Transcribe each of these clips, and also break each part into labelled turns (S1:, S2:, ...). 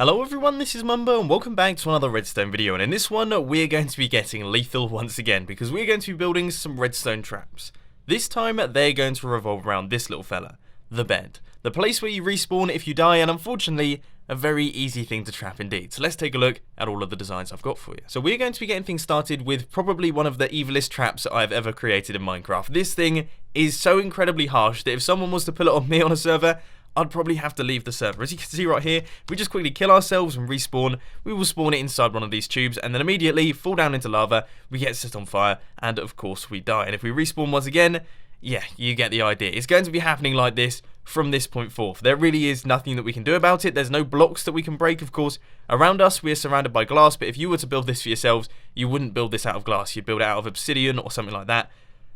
S1: Hello everyone, this is Mumbo and welcome back to another Redstone video, and in this one we're going to be getting lethal once again because we're going to be building some redstone traps. This time they're going to revolve around this little fella, the bed. The place where you respawn if you die, and unfortunately a very easy thing to trap indeed. So let's take a look at all of the designs I've got for you. So we're going to be getting things started with probably one of the evilest traps I've ever created in Minecraft. This thing is so incredibly harsh that if someone was to pull it on me on a server, I'd probably have to leave the server. As you can see right here, we just quickly kill ourselves and respawn. We will spawn it inside one of these tubes and then immediately fall down into lava. We get set on fire and of course we die. And if we respawn once again, yeah, you get the idea. It's going to be happening like this from this point forth. There really is nothing that we can do about it. There's no blocks that we can break, of course. Around us, we are surrounded by glass, but if you were to build this for yourselves, you wouldn't build this out of glass. You'd build it out of obsidian or something like that.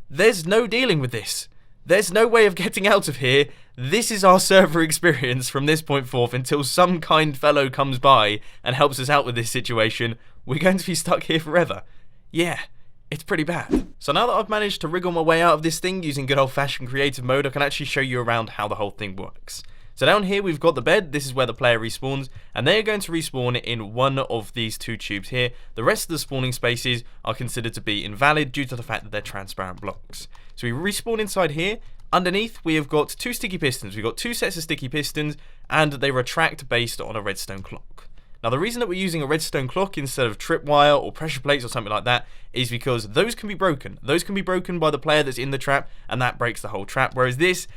S1: There's no dealing with this. There's no way of getting out of here. This is our server experience from this point forth until some kind fellow comes by and helps us out with this situation. We're going to be stuck here forever. Yeah, it's pretty bad. So now that I've managed to wriggle my way out of this thing using good old-fashioned creative mode, I can actually show you around how the whole thing works. So down here we've got the bed. This is where the player respawns, and they are going to respawn in one of these two tubes here. The rest of the spawning spaces are considered to be invalid due to the fact that they're transparent blocks. So we respawn inside here. Underneath we have got two sticky pistons. We've got two sets of sticky pistons and they retract based on a redstone clock. Now the reason that we're using a redstone clock instead of tripwire or pressure plates or something like that is because those can be broken. Those can be broken by the player that's in the trap and that breaks the whole trap, whereas this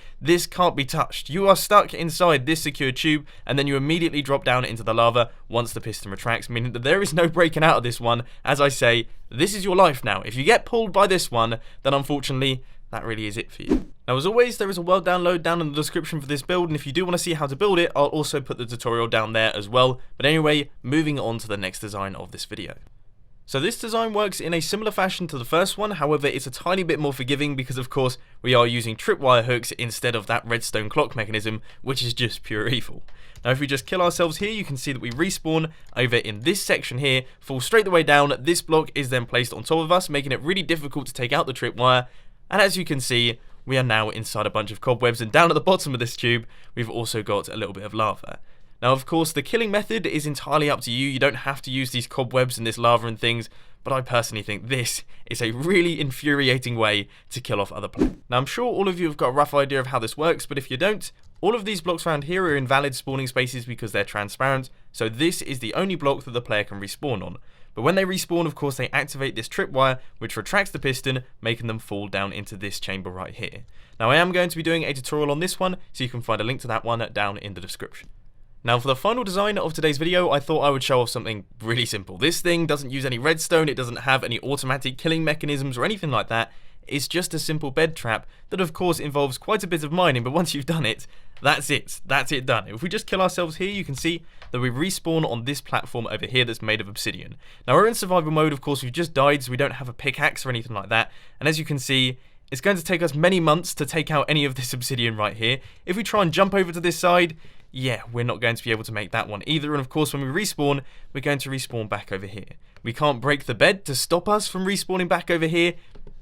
S1: can't be touched. You are stuck inside this secure tube and then you immediately drop down into the lava once the piston retracts, meaning that there is no breaking out of this one. As I say, this is your life now. If you get pulled by this one, then unfortunately that really is it for you. Now as always, there is a world download down in the description for this build, and if you do want to see how to build it, I'll also put the tutorial down there as well. But anyway, moving on to the next design of this video. So this design works in a similar fashion to the first one, however it's a tiny bit more forgiving because of course we are using tripwire hooks instead of that redstone clock mechanism, which is just pure evil. Now if we just kill ourselves here, you can see that we respawn over in this section here, fall straight the way down. This block is then placed on top of us, making it really difficult to take out the tripwire. And as you can see, we are now inside a bunch of cobwebs, and down at the bottom of this tube, we've also got a little bit of lava. Now, of course, the killing method is entirely up to you. You don't have to use these cobwebs and this lava and things, but I personally think this is a really infuriating way to kill off other players. Now, I'm sure all of you have got a rough idea of how this works, but if you don't, all of these blocks around here are invalid spawning spaces because they're transparent, so this is the only block that the player can respawn on. But when they respawn, of course, they activate this tripwire, which retracts the piston, making them fall down into this chamber right here. Now, I am going to be doing a tutorial on this one, so you can find a link to that one down in the description. Now, for the final design of today's video, I thought I would show off something really simple. This thing doesn't use any redstone, it doesn't have any automatic killing mechanisms or anything like that. It's just a simple bed trap that, of course, involves quite a bit of mining, but once you've done it, that's it. That's it done. If we just kill ourselves here, you can see that we respawn on this platform over here that's made of obsidian. Now, we're in survival mode, of course, we've just died, so we don't have a pickaxe or anything like that. And as you can see, it's going to take us many months to take out any of this obsidian right here. If we try and jump over to this side, yeah, we're not going to be able to make that one either. And of course, when we respawn, we're going to respawn back over here. We can't break the bed to stop us from respawning back over here.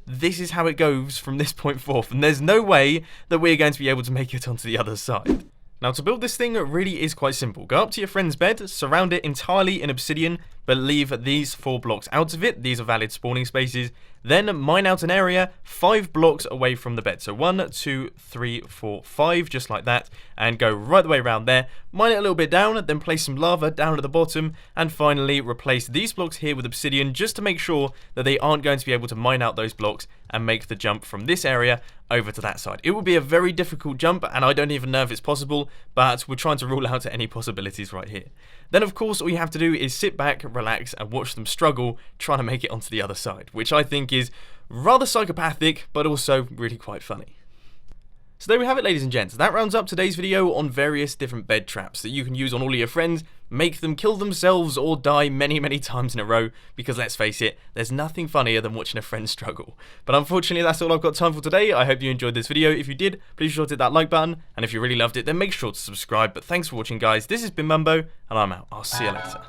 S1: This is how it goes from this point forth, and there's no way that we're going to be able to make it onto the other side. Now, to build this thing really is quite simple. Go up to your friend's bed, surround it entirely in obsidian, but leave these 4 blocks out of it. These are valid spawning spaces. Then mine out an area 5 blocks away from the bed. So 1, 2, 3, 4, 5, just like that, and go right the way around there. Mine it a little bit down, then place some lava down at the bottom, and finally replace these blocks here with obsidian just to make sure that they aren't going to be able to mine out those blocks and make the jump from this area over to that side. It would be a very difficult jump, and I don't even know if it's possible, but we're trying to rule out any possibilities right here. Then, of course, all you have to do is sit back, relax, and watch them struggle trying to make it onto the other side, which I think is rather psychopathic, but also really quite funny. So there we have it, ladies and gents. That rounds up today's video on various different bed traps that you can use on all of your friends, make them kill themselves or die many, many times in a row, because let's face it, there's nothing funnier than watching a friend struggle. But unfortunately, that's all I've got time for today. I hope you enjoyed this video. If you did, please be sure to hit that like button, and if you really loved it, then make sure to subscribe. But thanks for watching, guys. This has been Mumbo, and I'm out. I'll see you later.